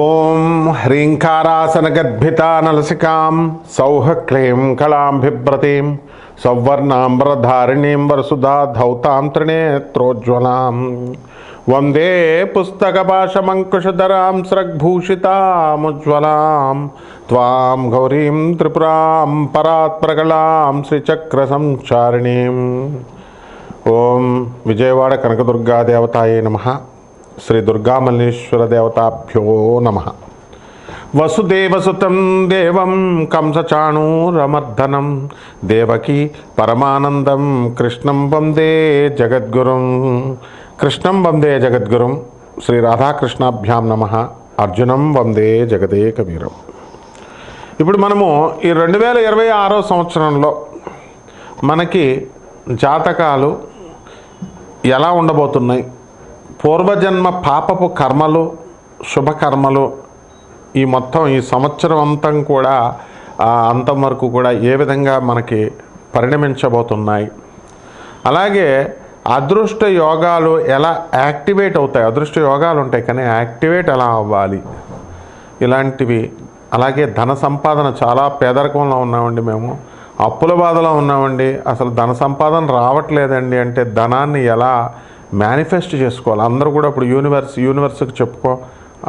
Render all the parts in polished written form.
ఓం హ్రీంకారాసనగద్భితానలసికాం సౌః క్లీం కళాం బిభ్రతీం సౌవర్ణాంబరధారిణీం వరసుధా ధౌతాం త్రినేత్రోజ్వలాం వందే పుస్తకపాశమంకుశధరాం స్రగ్భూషితాముజ్వలాం త్వాం గౌరీం త్రిపురాం పరాత్ప్రగళాం శ్రీచక్రసంచారిణీం. ఓం విజయవాడ కనకదుర్గా దేవతాయే నమః. శ్రీ దుర్గామల్లేశ్వర దేవతాభ్యో నమః. వసుదేవసుతం దేవం కంసచాణూరమర్దనం దేవకీ పరమానందం కృష్ణం వందే జగద్గురుం. కృష్ణం వందే జగద్గురుం. శ్రీ రాధాకృష్ణాభ్యాం నమః. అర్జునం వందే జగదేకవీరం. ఇప్పుడు మనము ఈ 2026 సంవత్సరంలో మనకి జాతకాలు ఎలా ఉండబోతున్నాయి, పూర్వజన్మ పాపపు కర్మలు శుభకర్మలు ఈ మొత్తం ఈ సంవత్సరం అంతం కూడా అంతం వరకు కూడా ఏ విధంగా మనకి పరిణమించబోతున్నాయి, అలాగే అదృష్ట యోగాలు ఎలా యాక్టివేట్ అవుతాయి, అదృష్ట యోగాలు ఉంటాయి కానీ యాక్టివేట్ ఎలా అవ్వాలి ఇలాంటివి, అలాగే ధన సంపాదన చాలా పేదరికంలో ఉన్నామండి, మేము అప్పుల బాధలో ఉన్నామండి, అసలు ధన సంపాదన రావట్లేదండి అంటే ధనాన్ని ఎలా మేనిఫెస్ట్ చేసుకోవాలి. అందరూ కూడా ఇప్పుడు యూనివర్స్కి చెప్పుకో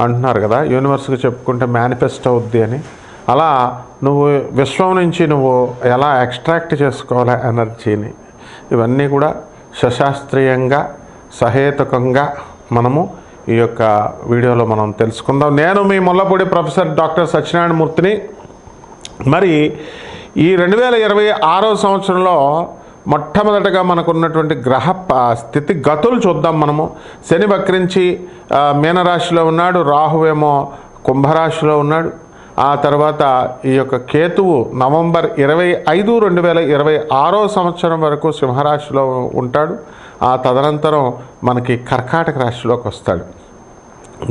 అంటున్నారు కదా, యూనివర్స్కి చెప్పుకుంటే మేనిఫెస్ట్ అవుద్ది అని. అలా నువ్వు విశ్వం నుంచి నువ్వు ఎలా ఎక్స్ట్రాక్ట్ చేసుకోవాలి ఎనర్జీని, ఇవన్నీ కూడా సశాస్త్రీయంగా సహేతుకంగా మనము ఈ యొక్క వీడియోలో మనం తెలుసుకుందాం. నేను మీ ముల్లపూడి ప్రొఫెసర్ డాక్టర్ సత్యనారాయణ మూర్తిని. మరి ఈ 2026 సంవత్సరంలో మొట్టమొదటగా మనకున్నటువంటి గ్రహ స్థితి గతులు చూద్దాం మనము. శని వక్రించి మీనరాశిలో ఉన్నాడు, రాహువేమో కుంభరాశిలో ఉన్నాడు. ఆ తర్వాత ఈ యొక్క కేతువు నవంబర్ 25, 2026 సంవత్సరం వరకు సింహరాశిలో ఉంటాడు. ఆ తదనంతరం మనకి కర్కాటక రాశిలోకి వస్తాడు.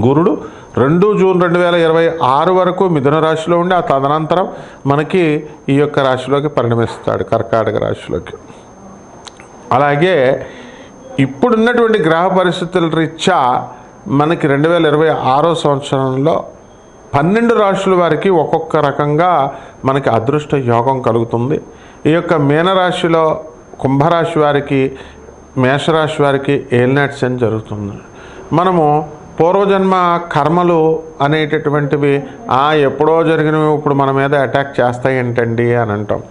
గురుడు 2 జూన్ 2026 వరకు మిథున రాశిలో ఉండి ఆ తదనంతరం మనకి ఈ యొక్క రాశిలోకి పరిణమిస్తాడు, కర్కాటక రాశిలోకి. అలాగే ఇప్పుడున్నటువంటి గ్రహ పరిస్థితుల రీత్యా మనకి 2026 సంవత్సరంలో 12 రాశుల వారికి ఒక్కొక్క రకంగా మనకి అదృష్ట యోగం కలుగుతుంది. ఈ యొక్క మీనరాశిలో కుంభరాశి వారికి, మేషరాశి వారికి ఏలినాటి శని జరుగుతుంది. మనము పూర్వజన్మ కర్మలు అనేటటువంటివి ఎప్పుడో జరిగినవి ఇప్పుడు మన మీద అటాక్ చేస్తాయి ఏంటండి అని అంటాం.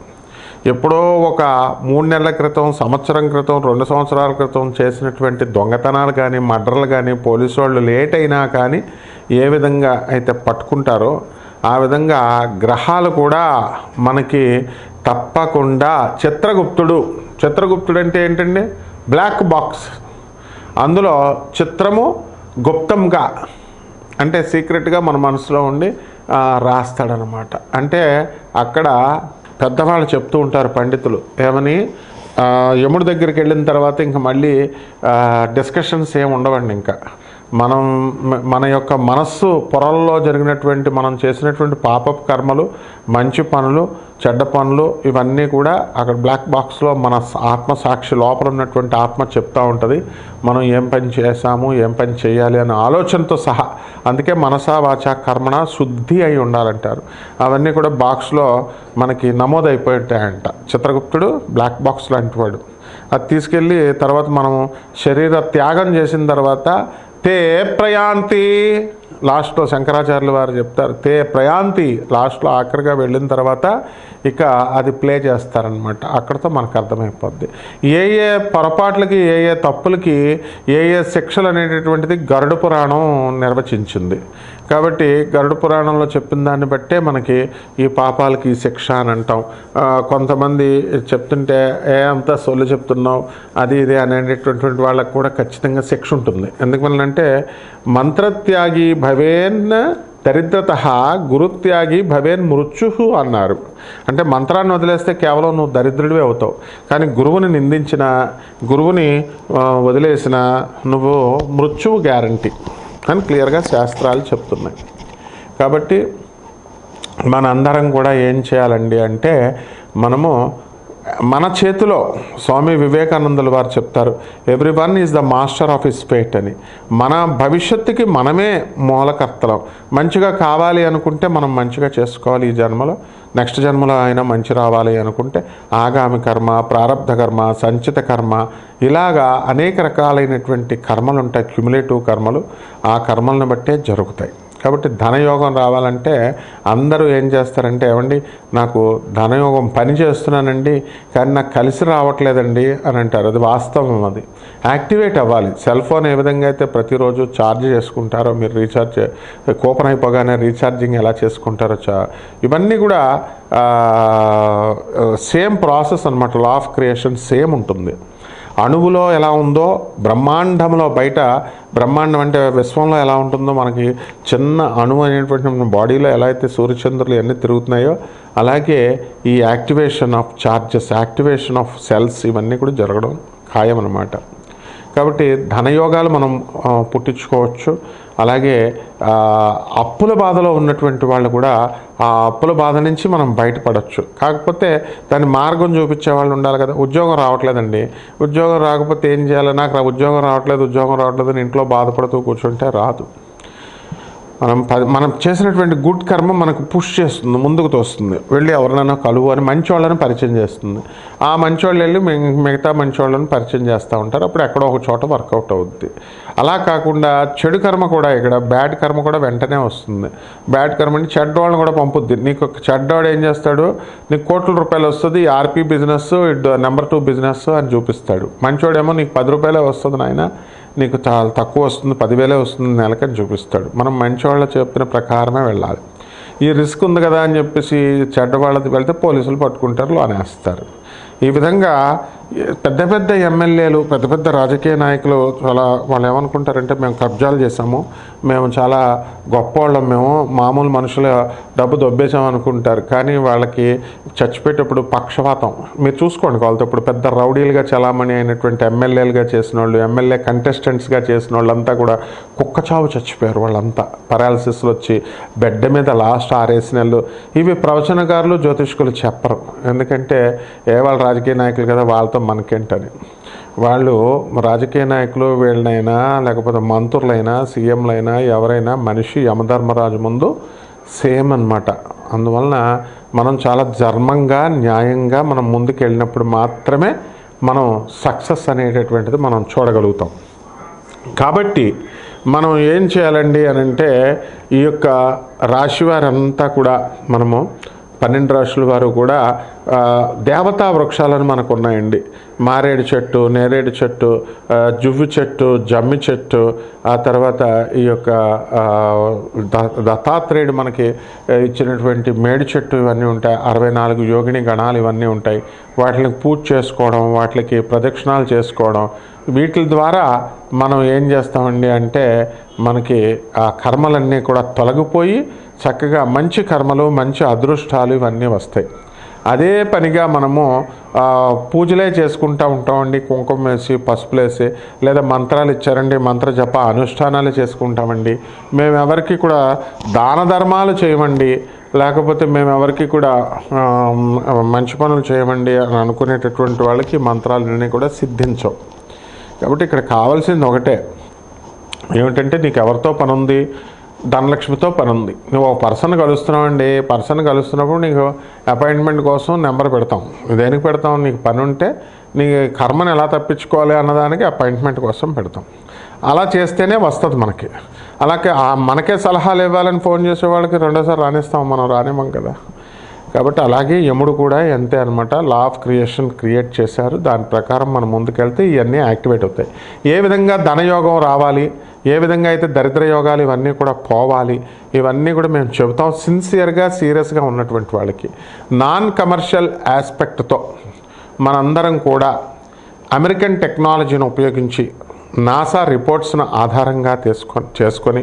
ఎప్పుడో ఒక 3 నెలల క్రితం, సంవత్సరం క్రితం, 2 సంవత్సరాల క్రితం చేసినటువంటి దొంగతనాలు కానీ, మర్డర్లు కానీ, పోలీసు వాళ్ళు లేట్ అయినా కానీ ఏ విధంగా అయితే పట్టుకుంటారో ఆ విధంగా గ్రహాలు కూడా మనకి తప్పకుండా చిత్రగుప్తుడు అంటే ఏంటండి, బ్లాక్ బాక్స్, అందులో చిత్రము గుప్తంగా అంటే సీక్రెట్గా మన మనసులో ఉండి రాస్తాడనమాట. అంటే అక్కడ పెద్దవాళ్ళు చెప్తూ ఉంటారు పండితులు ఏమని, యముడి దగ్గరికి వెళ్ళిన తర్వాత ఇంకా మళ్ళీ డిస్కషన్స్ ఏమి ఉండవండి. ఇంకా మన యొక్క మనస్సు పొరల్లో జరిగినటువంటి మనం చేసినటువంటి పాపపు కర్మలు, మంచి పనులు, చెడ్డ పనులు ఇవన్నీ కూడా అక్కడ బ్లాక్ బాక్స్లో మన ఆత్మసాక్షి లోపల ఉన్నటువంటి ఆత్మ చెప్తూ ఉంటుంది. మనం ఏం పని చేశాము, ఏం పని చేయాలి అనే ఆలోచనతో సహా. అందుకే మనసా వాచా కర్మణ శుద్ధి అయి ఉండాలంటారు. అవన్నీ కూడా బాక్స్లో మనకి నమోదైపోయి ఉంటాయంట. చిత్రగుప్తుడు బ్లాక్ బాక్స్ లాంటి వాడు. అది తీసుకెళ్ళి తర్వాత మనం శరీర త్యాగం చేసిన తర్వాత తే ప్రయాంతి, లాస్ట్లో శంకరాచార్యుల వారు చెప్తారు, తే ప్రయాంతి, లాస్ట్లో ఆఖరిగా వెళ్ళిన తర్వాత ఇక అది ప్లే చేస్తారనమాట. అక్కడితో మనకు అర్థమైపోద్ది ఏ పొరపాట్లకి, ఏ తప్పులకి ఏ శిక్షలు అనేటటువంటిది గరుడ పురాణం నిర్వచించింది. కాబట్టి గరుడ పురాణంలో చెప్పిన దాన్ని బట్టే మనకి ఈ పాపాలకి ఈ శిక్ష అని అంటాం. కొంతమంది చెప్తుంటే అంతా సొల్లు చెప్తున్నావు అది ఇది అనేటటువంటి వాళ్ళకు కూడా ఖచ్చితంగా శిక్ష ఉంటుంది. ఎందుకంటే మంత్రత్యాగి భవేన్ దరిద్రత గురుత్యాగి భవేన్ మృత్యు అన్నారు. అంటే మంత్రాన్ని వదిలేస్తే కేవలం నువ్వు దరిద్రుడివే అవుతావు, కానీ గురువుని నిందించిన, గురువుని వదిలేసిన నువ్వు మృత్యువు గ్యారంటీ అని క్లియర్గా శాస్త్రాలు చెప్తున్నాయి. కాబట్టి మనందరం కూడా ఏం చేయాలండి అంటే మనము మన చేతిలో. స్వామి వివేకానందుల వారు చెప్తారు, every one is the master of his fate అని. మన భవిష్యత్తుకి మనమే మూలకర్తలం. మంచిగా కావాలి అనుకుంటే మనం మంచిగా చేసుకోవాలి ఈ జన్మలో. నెక్స్ట్ జన్మలో అయినా మంచి రావాలి అనుకుంటే ఆగామి కర్మ, ప్రారబ్ధ కర్మ, సంచిత కర్మ, ఇలాగా అనేక రకాలైనటువంటి కర్మలు ఉంటాయి, క్యుములేటివ్ కర్మలు. ఆ కర్మలను బట్టే జరుగుతాయి. కాబట్టి ధనయోగం రావాలంటే అందరూ ఏం చేస్తారంటే, ఏమండి నాకు ధనయోగం పని చేస్తున్నానండి కానీ నాకు కలిసి రావట్లేదండి అని అంటారు. అది వాస్తవం. అది యాక్టివేట్ అవ్వాలి. సెల్ ఫోన్ ఏ విధంగా అయితే ప్రతిరోజు ఛార్జ్ చేసుకుంటారో, మీరు రీఛార్జ్ కూపన్ అయిపోగానే రీఛార్జింగ్ ఎలా చేసుకుంటారో ఇవన్నీ కూడా సేమ్ ప్రాసెస్ అనమాట. లా ఆఫ్ క్రియేషన్ సేమ్ ఉంటుంది. అణువులో ఎలా ఉందో బ్రహ్మాండంలో, బయట బ్రహ్మాండం అంటే విశ్వంలో ఎలా ఉంటుందో, మనకి చిన్న అణువు అనేటువంటి బాడీలో ఎలా అయితే సూర్యచంద్రులు అన్నీ తిరుగుతున్నాయో, అలాగే ఈ activation of charges, activation of cells ఇవన్నీ కూడా జరగడం ఖాయం అన్నమాట. కాబట్టి ధనయోగాలు మనం పుట్టించుకోవచ్చు. అలాగే అప్పుల బాధలో ఉన్నటువంటి వాళ్ళు కూడా ఆ అప్పుల బాధ నుంచి మనం బయటపడవచ్చు. కాకపోతే దాని మార్గం చూపించే వాళ్ళు ఉండాలి కదా. ఉద్యోగం రావట్లేదండి, ఉద్యోగం రాకపోతే ఏం చేయాలి? నాకు ఉద్యోగం రావట్లేదు అని ఇంట్లో బాధపడుతూ కూర్చుంటే రాదు. మనం చేసినటువంటి గుడ్ కర్మ మనకు పుష్ చేస్తుంది, ముందుకు తోస్తుంది. వెళ్ళి ఎవరినైనా కలువు అని మంచి వాళ్ళని పరిచయం చేస్తుంది. ఆ మంచి వాళ్ళు వెళ్ళి మిగతా మంచి వాళ్ళని పరిచయం చేస్తూ ఉంటారు. అప్పుడు ఎక్కడో ఒక చోట వర్కౌట్ అవుద్ది. అలా కాకుండా చెడు కర్మ కూడా, ఇక్కడ బ్యాడ్ కర్మ కూడా వెంటనే వస్తుంది. బ్యాడ్ కర్మ అంటే చెడ్డవాళ్ళని కూడా పంపుద్ది. నీకు చెడ్డవాడు ఏం చేస్తాడు, నీకు కోట్ల రూపాయలు వస్తుంది, ఆర్పీ బిజినెస్, నెంబర్ 2 బిజినెస్ అని చూపిస్తాడు. మంచివాడేమో నీకు 10 రూపాయలే వస్తుంది నాయన, నీకు చాలా తక్కువ వస్తుంది, 10,000 వస్తుంది నెలకని చూపిస్తాడు. మనం మంచివాళ్ళు చెప్పిన ప్రకారమే వెళ్ళాలి. ఈ రిస్క్ ఉంది కదా అని చెప్పేసి చెడ్డవాళ్ళది వెళ్తే పోలీసులు పట్టుకుంటారు, లోనేస్తారు. ఈ విధంగా పెద్ద పెద్ద ఎమ్మెల్యేలు, పెద్ద పెద్ద రాజకీయ నాయకులు చాలా వాళ్ళు ఏమనుకుంటారంటే, మేము కబ్జాలు చేసాము, మేము చాలా గొప్పవాళ్ళం, మేము మామూలు మనుషుల డబ్బు దొబ్బేసాం అనుకుంటారు. కానీ వాళ్ళకి చచ్చిపోయేటప్పుడు పక్షవాతం. మీరు చూసుకోండి, వాళ్ళతో ఇప్పుడు పెద్ద రౌడీలుగా చలామణి అయినటువంటి ఎమ్మెల్యేలుగా చేసిన వాళ్ళు, ఎమ్మెల్యే కంటెస్టెంట్స్గా చేసిన వాళ్ళంతా కూడా కుక్కచావు చచ్చిపోయారు. వాళ్ళంతా పెరాలసిస్లు వచ్చి బెడ్ మీద లాస్ట్ 6 నెలలు. ఇవి ప్రవచనకారులు, జ్యోతిష్కులు చెప్పరు. ఎందుకంటే వాళ్ళు రాజకీయ నాయకులు కదా, వాళ్ళతో మనకేంటని. వాళ్ళు రాజకీయ నాయకులు వీళ్ళనైనా, లేకపోతే మంత్రులైనా, సీఎంలైనా, ఎవరైనా మనిషి యమధర్మరాజు ముందు సేమ్ అన్నమాట. అందువలన మనం చాలా ధర్మంగా, న్యాయంగా మనం ముందుకు వెళ్ళినప్పుడు మాత్రమే మనం సక్సెస్ అనేటటువంటిది మనం చూడగలుగుతాం. కాబట్టి మనం ఏం చేయాలండి అని అంటే, ఈ యొక్క రాశి వారంతా కూడా మనము 12 రాశుల వారు కూడా దేవతా వృక్షాలను మనకు ఉన్నాయండి. మారేడు చెట్టు, నేరేడు చెట్టు, జువ్వు చెట్టు, జమ్మి చెట్టు, ఆ తర్వాత ఈ యొక్క దత్తాత్రేయుడు మనకి ఇచ్చినటువంటి మేడి చెట్టు, ఇవన్నీ ఉంటాయి. 64 యోగిని గణాలు ఇవన్నీ ఉంటాయి. వాటిని పూజ చేసుకోవడం, వాటికి ప్రదక్షిణాలు చేసుకోవడం, వీటి ద్వారా మనం ఏం చేస్తామండి అంటే, మనకి ఆ కర్మలన్నీ కూడా తొలగిపోయి చక్కగా మంచి కర్మలు, మంచి అదృష్టాలు ఇవన్నీ వస్తాయి. అదే పనిగా మనము పూజలే చేసుకుంటూ ఉంటామండి, కుంకుమ వేసి, పసుపులు వేసి, లేదా మంత్రాలు ఇచ్చారండి, మంత్ర జప అనుష్ఠానాలు చేసుకుంటామండి. మేము ఎవరికి కూడా దాన ధర్మాలు చేయమండి, లేకపోతే మేము ఎవరికి కూడా మంచి పనులు చేయమండి అని అనుకునేటటువంటి వాళ్ళకి మంత్రాలన్నీ కూడా సిద్ధించవు. కాబట్టి ఇక్కడ కావాల్సింది ఒకటే, ఏమిటంటే నీకు ఎవరితో పని ఉంది, ధనలక్ష్మితో పని ఉంది. నువ్వు ఒక పర్సన్ కలుస్తున్నావండి, పర్సన్ కలుస్తున్నప్పుడు నీకు అపాయింట్మెంట్ కోసం నెంబర్ పెడతాం. దేనికి పెడతాం? నీకు పని ఉంటే నీ కర్మను ఎలా తప్పించుకోవాలి అన్నదానికి అపాయింట్మెంట్ కోసం పెడతాం. అలా చేస్తేనే వస్తుంది మనకి. అలాగే మనకే సలహాలు ఇవ్వాలని ఫోన్ చేసేవాళ్ళకి రెండోసారి రానిస్తాం, మనం రానివ్వం కదా. కాబట్టి అలాగే యముడు కూడా అంతే అనమాట. లా ఆఫ్ క్రియేషన్ క్రియేట్ చేశారు, దాని ప్రకారం మనం ముందుకెళ్తే ఇవన్నీ యాక్టివేట్ అవుతాయి. ఏ విధంగా ధనయోగం రావాలి, ఏ విధంగా అయితే దరిద్ర యోగాలు ఇవన్నీ కూడా పోవాలి, ఇవన్నీ కూడా మేము చెబుతాం. సిన్సియర్గా, సీరియస్గా ఉన్నటువంటి వాళ్ళకి నాన్ కమర్షియల్ ఆస్పెక్ట్తో మనందరం కూడా అమెరికన్ టెక్నాలజీని ఉపయోగించి నాసా రిపోర్ట్స్ను ఆధారంగా చేసుకొని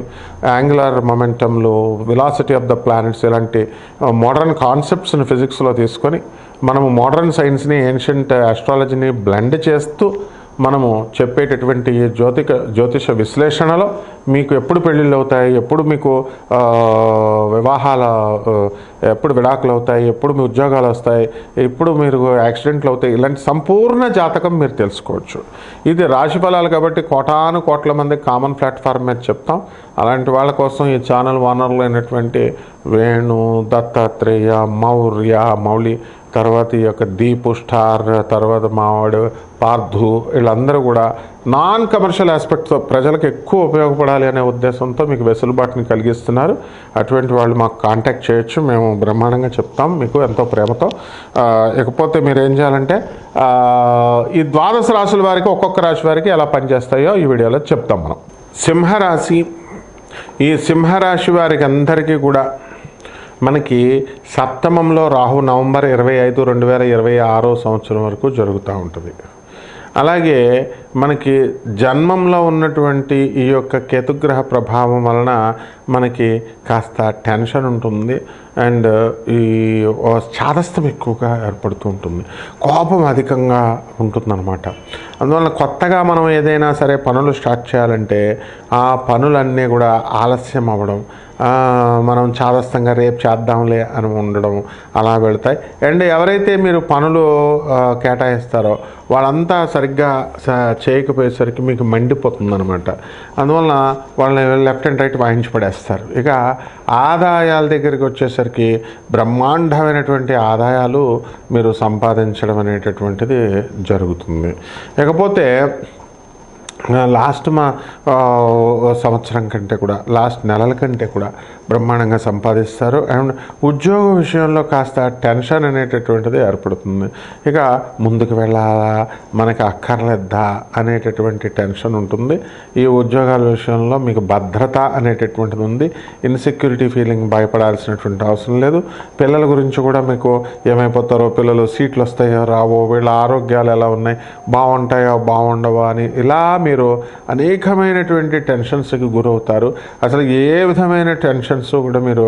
యాంగులర్ మొమెంటంలు, వెలాసిటీ ఆఫ్ ద ప్లానెట్స్ ఇలాంటి మోడర్న్ కాన్సెప్ట్స్ని ఫిజిక్స్లో తీసుకొని మనము మోడర్న్ సైన్స్ని, ఏన్షియంట్ ఆస్ట్రాలజీని బ్లెండ్ చేస్తూ మనము చెప్పేటటువంటి జ్యోతిష విశ్లేషణలో మీకు ఎప్పుడు పెళ్ళిళ్ళు అవుతాయి, ఎప్పుడు మీకు ఎప్పుడు విడాకులు అవుతాయి, ఎప్పుడు మీ ఉద్యోగాలు వస్తాయి, ఎప్పుడు మీరు యాక్సిడెంట్లు అవుతాయి, ఇలాంటి సంపూర్ణ జాతకం మీరు తెలుసుకోవచ్చు. ఇది రాశి ఫలాలు కాబట్టి కోటాను కోట్ల మంది కామన్ ప్లాట్ఫామ్ మీద చెప్తాం. అలాంటి వాళ్ళ కోసం ఈ ఛానల్ ఓనర్లు అయినటువంటి వేణు, దత్తాత్రేయ, మౌలి, తర్వాత ఈ యొక్క దీపు స్టార్, తర్వాత మావాడు పార్థు, వీళ్ళందరూ కూడా నాన్ కమర్షియల్ ఆస్పెక్ట్తో ప్రజలకు ఎక్కువ ఉపయోగపడాలి అనే ఉద్దేశంతో మీకు వెసులుబాటుని కలిగిస్తున్నారు. అటువంటి వాళ్ళు మాకు కాంటాక్ట్ చేయొచ్చు, మేము బ్రహ్మాండంగా చెప్తాం మీకు ఎంతో ప్రేమతో. ఇకపోతే మీరు ఏం చేయాలంటే ఈ 12 రాశుల వారికి ఒక్కొక్క రాశి వారికి ఎలా పనిచేస్తాయో ఈ వీడియోలో చెప్తాం మనం. సింహరాశి, ఈ సింహరాశి వారికి అందరికీ కూడా మనకి సప్తమంలో రాహు నవంబర్ 25, 2026 సంవత్సరం వరకు జరుగుతూ ఉంటుంది. అలాగే మనకి జన్మంలో ఉన్నటువంటి ఈ యొక్క కేతుగ్రహ ప్రభావం వలన మనకి కాస్త టెన్షన్ ఉంటుంది అండ్ ఈ చాదస్తం ఎక్కువగా ఏర్పడుతూ ఉంటుంది, కోపం అధికంగా ఉంటుందన్నమాట. అందువల్ల కొత్తగా మనం ఏదైనా సరే పనులు స్టార్ట్ చేయాలంటే ఆ పనులన్నీ కూడా ఆలస్యం అవ్వడం, మనం చాదస్తంగా రేపు చేద్దాంలే అని ఉండడం అలా వెళతాయి. అండ్ ఎవరైతే మీరు పనులు కేటాయిస్తారో వాళ్ళంతా సరిగ్గా చేయకపోయేసరికి మీకు మండిపోతుందన్నమాట. అందువలన వాళ్ళని లెఫ్ట్ అండ్ రైట్ వాయించి పడేస్తారు. ఇక ఆదాయాల దగ్గరికి వచ్చేసరికి బ్రహ్మాండమైనటువంటి ఆదాయాలు మీరు సంపాదించడం అనేటటువంటిది జరుగుతుంది. ఇకపోతే లాస్ట్ సంవత్సరం కంటే కూడా లాస్ట్ నెలల కంటే కూడా బ్రహ్మాండంగా సంపాదిస్తారు. అండ్ ఉద్యోగ విషయంలో కాస్త టెన్షన్ అనేటటువంటిది ఏర్పడుతుంది. ఇక ముందుకు వెళ్ళాలా, మనకి అక్కర్లేద్దా అనేటటువంటి టెన్షన్ ఉంటుంది. ఈ ఉద్యోగాల విషయంలో మీకు భద్రత అనేటటువంటిది ఉంది. ఇన్సెక్యూరిటీ ఫీలింగ్ భయపడాల్సినటువంటి అవసరం లేదు. పిల్లల గురించి కూడా మీకు ఏమైపోతారో, పిల్లలు సీట్లు వస్తాయో రావో, వీళ్ళ ఆరోగ్యాలు ఎలా ఉన్నాయి, బాగుంటాయో బాగుండవో అని ఇలా మీరు అనేకమైనటువంటి టెన్షన్స్కి గురవుతారు. అసలు ఏ విధమైన టెన్షన్స్ కూడా మీరు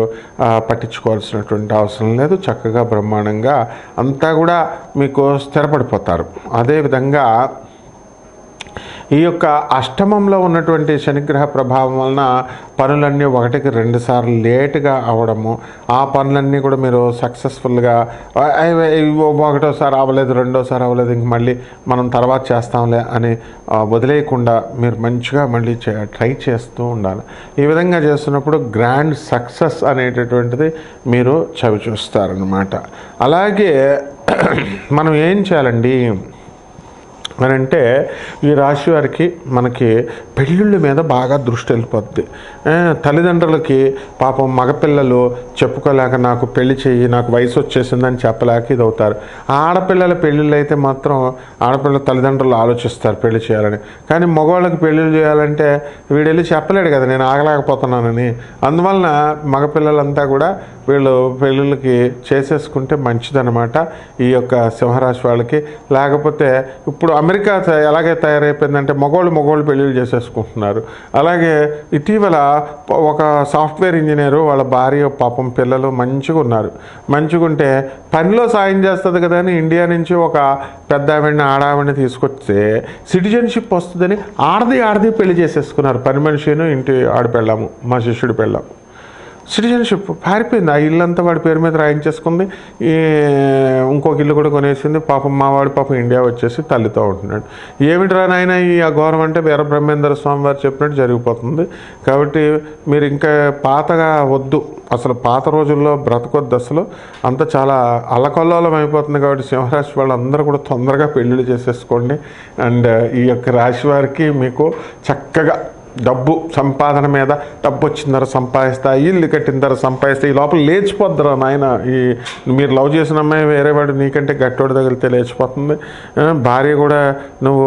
పట్టించుకోవాల్సినటువంటి అవసరం లేదు. చక్కగా బ్రహ్మాండంగా అంతా కూడా మీకు స్థిరపడిపోతారు. అదేవిధంగా ఈ యొక్క అష్టమంలో ఉన్నటువంటి శనిగ్రహ ప్రభావం వలన పనులన్నీ 1కి 2 సార్లు లేటుగా అవడము, ఆ పనులన్నీ కూడా మీరు సక్సెస్ఫుల్గా ఒకటోసారి అవ్వలేదు, రెండోసారి అవ్వలేదు, ఇంక మళ్ళీ మనం తర్వాత చేస్తాంలే అని వదిలేయకుండా మీరు మంచిగా మళ్ళీ ట్రై చేస్తూ ఉండాలి. ఈ విధంగా చేస్తున్నప్పుడు గ్రాండ్ సక్సెస్ అనేటటువంటిది మీరు చవి చూస్తారనమాట. అలాగే మనం ఏం చేయాలండి అని అంటే ఈ రాశి వారికి మనకి పెళ్ళిళ్ళ మీద బాగా దృష్టి వెళ్ళిపోద్ది. తల్లిదండ్రులకి పాపం మగపిల్లలు చెప్పుకోలేక నాకు పెళ్లి చెయ్యి, నాకు వయసు వచ్చేసిందని చెప్పలేక ఇది అవుతారు. ఆడపిల్లల పెళ్ళిళ్ళు అయితే మాత్రం ఆడపిల్లల తల్లిదండ్రులు ఆలోచిస్తారు పెళ్లి చేయాలని. కానీ మగవాళ్ళకి పెళ్ళిళ్ళు చేయాలంటే వీడు వెళ్ళి చెప్పలేడు కదా నేను ఆగలేకపోతున్నానని. అందువలన మగపిల్లలంతా కూడా వీళ్ళు పెళ్ళిళ్ళకి చేసేసుకుంటే మంచిదన్నమాట ఈ యొక్క సింహరాశి వాళ్ళకి. లేకపోతే ఇప్పుడు అమెరికా ఎలాగే తయారైపోయిందంటే మగవాళ్ళు పెళ్ళిళ్ళు చేసేసుకుంటున్నారు. అలాగే ఇటీవల ఒక సాఫ్ట్వేర్ ఇంజనీరు వాళ్ళ భార్య పాపం పిల్లలు మంచిగా ఉన్నారు. మంచిగా ఉంటే పనిలో సాయం చేస్తుంది కదా అని ఇండియా నుంచి ఒక పెద్ద ఆడావిడిని తీసుకొస్తే సిటిజన్షిప్ వస్తుందని ఆడది పెళ్లి చేసేసుకున్నారు. పని మనిషిను ఇంటి ఆడపెళ్ళాము, మా శిష్యుడి పెళ్ళాము. సిటిజన్షిప్ పారిపోయింది. ఆ ఇల్లంతా వాడి పేరు మీద రాయించేసుకుంది. ఇంకొక ఇల్లు కూడా కొనేసింది. పాపం మావాడు పాపం ఇండియా వచ్చేసి తల్లితో ఉంటున్నాడు. ఏమిటి నాయన ఈ అఘోరం అంటే వీర బ్రహ్మేంద్ర స్వామి వారు చెప్పినట్టు జరిగిపోతుంది. కాబట్టి మీరు ఇంకా పాతగా వద్దు, అసలు పాత రోజుల్లో బ్రతకొద్దు. అసలు అంతా చాలా అల్లకల్లోలం అయిపోతుంది. కాబట్టి సింహరాశి వాళ్ళందరూ కూడా తొందరగా పెళ్ళిళ్ళు చేసేసుకోండి. అండ్ ఈ యొక్క రాశి వారికి మీకు చక్కగా డబ్బు సంపాదన మీద డబ్బు వచ్చిన ధర సంపాదిస్తా, ఇల్లు కట్టిన ధర సంపాదిస్తా, ఈ లోపల లేచిపోద్దురా నాయన. ఈ మీరు లవ్ చేసిన అమ్మాయి వేరే వాడు నీకంటే గట్టోడి తగిలితే లేచిపోతుంది. భార్య కూడా నువ్వు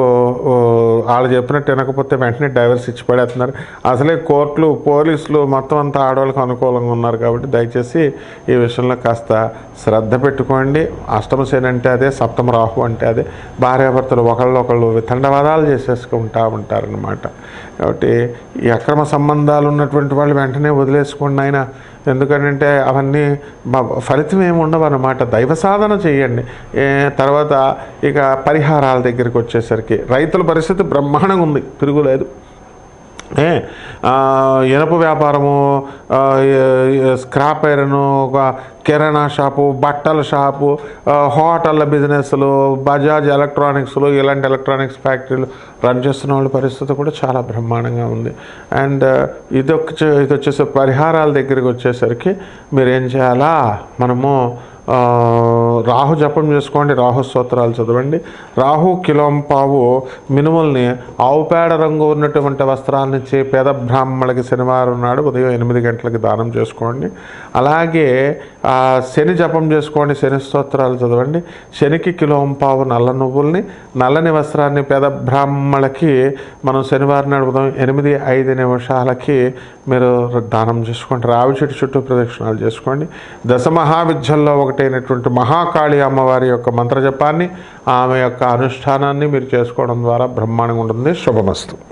వాళ్ళు చెప్పినట్టు వినకపోతే వెంటనే డైవర్స్ ఇచ్చి పడేస్తున్నారు. అసలే కోర్టులు పోలీసులు మొత్తం అంతా ఆడవాళ్ళకి అనుకూలంగా ఉన్నారు. కాబట్టి దయచేసి ఈ విషయంలో కాస్త శ్రద్ధ పెట్టుకోండి. అష్టమ శని అంటే అదే, సప్తమ రాహు అంటే అదే. భార్యాభర్తలు ఒకళ్ళు వితండవాదాలు చేసేసుకుంటూ ఉంటారనమాట. కాబట్టి ఈ అక్రమ సంబంధాలు ఉన్నటువంటి వాళ్ళు వెంటనే వదిలేసుకోండి ఆయన. ఎందుకంటే అవన్నీ ఫలితం ఏమి ఉండవు అన్నమాట. దైవ సాధన చేయండి. తర్వాత ఇక పరిహారాల దగ్గరికి వచ్చేసరికి రైతుల పరిస్థితి బ్రహ్మాండంగా ఉంది, తిరుగులేదు. ఇనప వ్యాపారము, స్క్రాప్ ఐరను, కిరాణా షాపు, బట్టల షాపు, హోటళ్ళ బిజినెస్లు, బజాజ్ ఎలక్ట్రానిక్స్లు, ఇలాంటి ఎలక్ట్రానిక్స్ ఫ్యాక్టరీలు రన్ చేస్తున్న వాళ్ళ పరిస్థితి కూడా చాలా బ్రహ్మాండంగా ఉంది. అండ్ ఇది వచ్చేసి పరిహారాల దగ్గరికి వచ్చేసరికి మీరు ఏం చేయాలా, మనము రాహు జపం చేసుకోండి, రాహు స్తోత్రాలు చదవండి. రాహు కిలోంపావు మినుముల్ని ఆవు పేడ రంగు ఉన్నటువంటి వస్త్రాలనిచ్చి పేద బ్రాహ్మణులకి శనివారం నాడు ఉదయం 8 గంటలకి దానం చేసుకోండి. అలాగే శని జపం చేసుకోండి, శని స్తోత్రాలు చదవండి. శనికి కిలోంపావు నల్ల నువ్వుల్ని, నల్లని వస్త్రాన్ని పేద బ్రాహ్మణులకి మనం శనివారం నాడు ఉదయం 8:05 మీరు దానం చేసుకోండి. రావి చెట్టు చుట్టూ ప్రదక్షిణాలు చేసుకోండి. దశమహావిద్యల్లో ఒకటైనటువంటి మహాకాళి అమ్మవారి యొక్క మంత్రజపాన్ని, ఆమె యొక్క అనుష్ఠానాన్ని మీరు చేసుకోవడం ద్వారా బ్రహ్మాండంగా ఉంటుంది. శుభమస్తు.